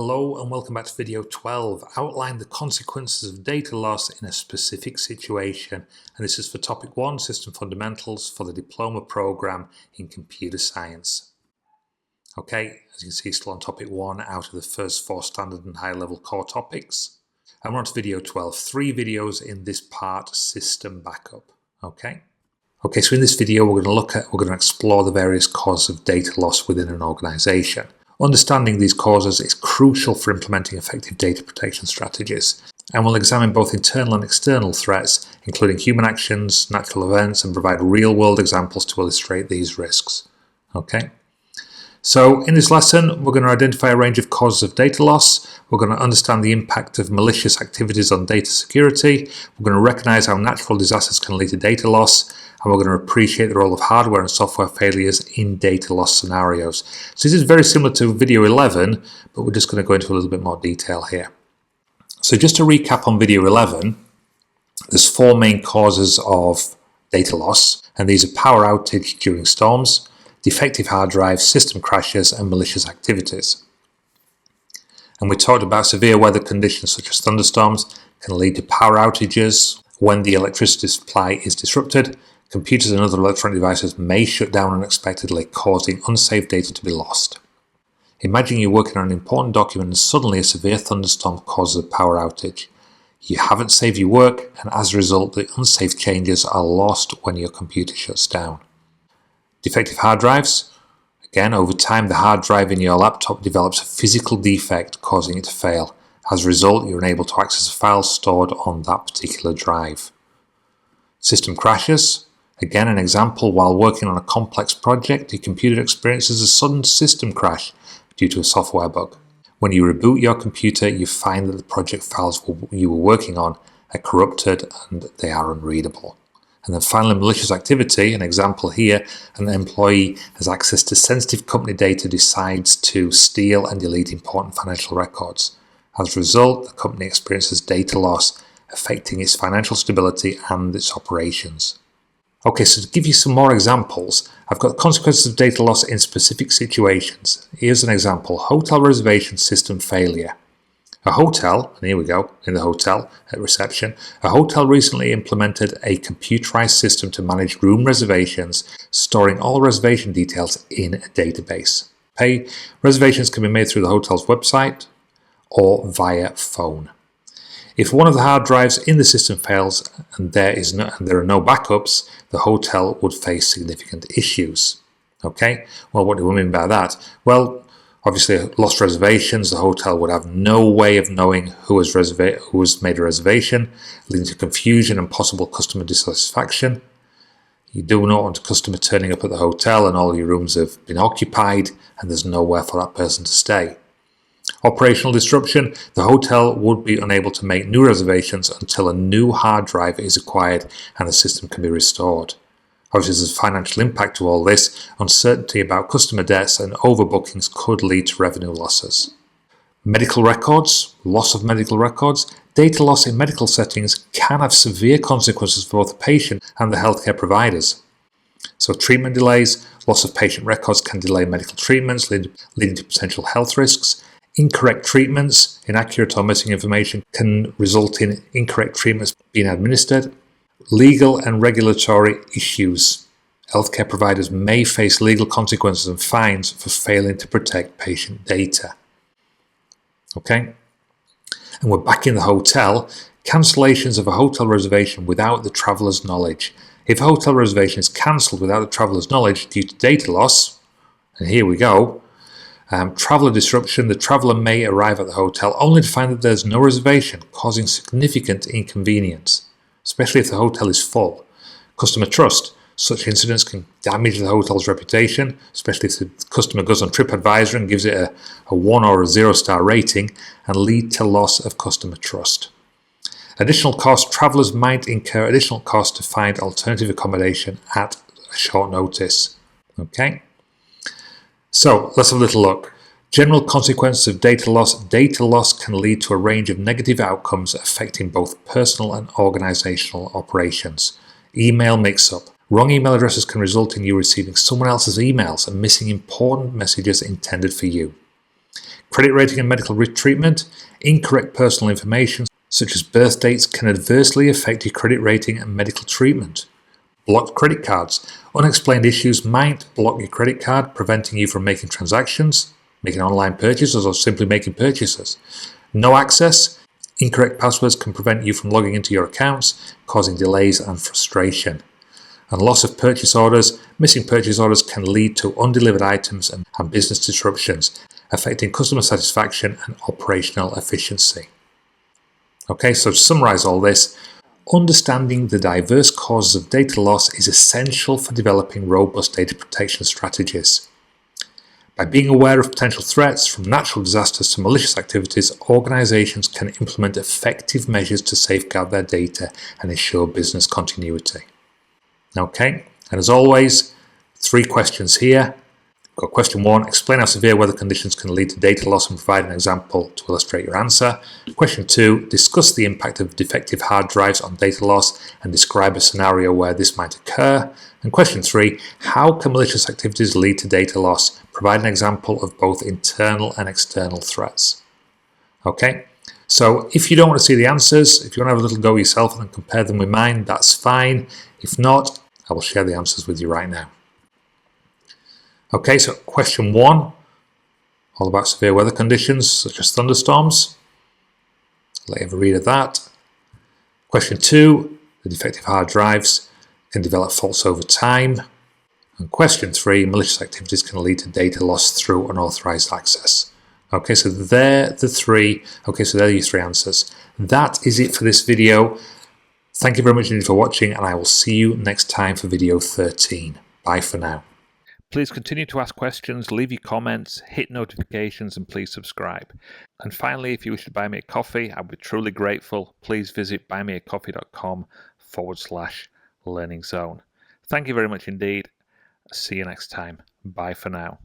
Hello and welcome back to video 12. Outline the consequences of data loss in a specific situation. And this is for topic 1, System Fundamentals, for the diploma program in computer science. Okay, as you can see, still on topic 1 out of the first 4 standard and high level core topics. And we're on to video 12, 3 videos in this part, system backup. Okay, so in this video we're going to explore the various causes of data loss within an organization. Understanding these causes is crucial for implementing effective data protection strategies, and we'll examine both internal and external threats, including human actions, natural events, and provide real-world examples to illustrate these risks. Okay, so in this lesson we're going to identify a range of causes of data loss, we're going to understand the impact of malicious activities on data security, we're going to recognize how natural disasters can lead to data loss, and we're going to appreciate the role of hardware and software failures in data loss scenarios. So this is very similar to video 11, but we're just going to go into a little bit more detail here. So just to recap on video 11, there's 4 main causes of data loss, and these are power outage during storms, defective hard drives, system crashes, and malicious activities. And we talked about severe weather conditions such as thunderstorms can lead to power outages. When the electricity supply is disrupted, computers and other electronic devices may shut down unexpectedly, causing unsafe data to be lost. Imagine you're working on an important document and suddenly a severe thunderstorm causes a power outage. You haven't saved your work, and as a result the unsafe changes are lost when your computer shuts down. Defective hard drives. Again, over time the hard drive in your laptop develops a physical defect causing it to fail. As a result, you're unable to access a file stored on that particular drive. System crashes. Again, an example, while working on a complex project, your computer experiences a sudden system crash due to a software bug. When you reboot your computer, you find that the project files you were working on are corrupted and they are unreadable. And then finally, malicious activity, an example here, an employee has access to sensitive company data, decides to steal and delete important financial records. As a result, the company experiences data loss, affecting its financial stability and its operations. Okay, so to give you some more examples, I've got consequences of data loss in specific situations. Here's an example: hotel reservation system failure. A hotel, and here we go, in the hotel at reception, a hotel recently implemented a computerized system to manage room reservations, storing all reservation details in a database. Reservations can be made through the hotel's website or via phone. If one of the hard drives in the system fails and there are no backups, the hotel would face significant issues. Okay, well, what do we mean by that? Well, obviously lost reservations, the hotel would have no way of knowing who has made a reservation, leading to confusion and possible customer dissatisfaction. You do not want a customer turning up at the hotel and all your rooms have been occupied and there's nowhere for that person to stay. Operational disruption. The hotel would be unable to make new reservations until a new hard drive is acquired and the system can be restored. Obviously, there's a financial impact to all this. Uncertainty about customer debts and overbookings could lead to revenue losses. Medical records. Loss of medical records. Data loss in medical settings can have severe consequences for both the patient and the healthcare providers. So treatment delays. Loss of patient records can delay medical treatments, leading to potential health risks. Incorrect treatments, inaccurate or missing information can result in incorrect treatments being administered. Legal and regulatory issues. Healthcare providers may face legal consequences and fines for failing to protect patient data. Okay, and we're back in the hotel. Cancellations of a hotel reservation without the traveller's knowledge. If a hotel reservation is cancelled without the traveller's knowledge due to data loss, and here we go, traveller disruption. The traveller may arrive at the hotel only to find that there's no reservation, causing significant inconvenience, especially if the hotel is full. Customer trust. Such incidents can damage the hotel's reputation, especially if the customer goes on TripAdvisor and gives it a 1 or a 0-star rating, and lead to loss of customer trust. Additional cost. Travellers might incur additional costs to find alternative accommodation at a short notice. Okay. So let's have a little look. General consequences of data loss. Data loss can lead to a range of negative outcomes affecting both personal and organizational operations. Email mix-up. Wrong email addresses can result in you receiving someone else's emails and missing important messages intended for you. Credit rating and medical treatment. Incorrect personal information, such as birth dates, can adversely affect your credit rating and medical treatment. Blocked credit cards. Unexplained issues might block your credit card, preventing you from making transactions, making online purchases, or simply making purchases. No access. Incorrect passwords can prevent you from logging into your accounts, causing delays and frustration. And loss of purchase orders. Missing purchase orders can lead to undelivered items and business disruptions, affecting customer satisfaction and operational efficiency. Okay, so to summarize all this, understanding the diverse causes of data loss is essential for developing robust data protection strategies. By being aware of potential threats from natural disasters to malicious activities, organizations can implement effective measures to safeguard their data and ensure business continuity. Okay, and as always, 3 questions here. Got question 1, explain how severe weather conditions can lead to data loss and provide an example to illustrate your answer. Question 2, discuss the impact of defective hard drives on data loss and describe a scenario where this might occur. And question 3, how can malicious activities lead to data loss? Provide an example of both internal and external threats. Okay, so if you don't want to see the answers, if you want to have a little go yourself and compare them with mine, that's fine. If not, I will share the answers with you right now. Okay, so question 1, all about severe weather conditions such as thunderstorms. Let you have a read of that. Question 2, the defective hard drives can develop faults over time. And question 3, malicious activities can lead to data loss through unauthorized access. Okay, so they're the 3. Okay, so they're your 3 answers. That is it for this video. Thank you very much indeed for watching, and I will see you next time for video 13. Bye for now. Please continue to ask questions, leave your comments, hit notifications, and please subscribe. And finally, if you wish to buy me a coffee, I'd be truly grateful. Please visit buymeacoffee.com/learning zone. Thank you very much indeed. See you next time. Bye for now.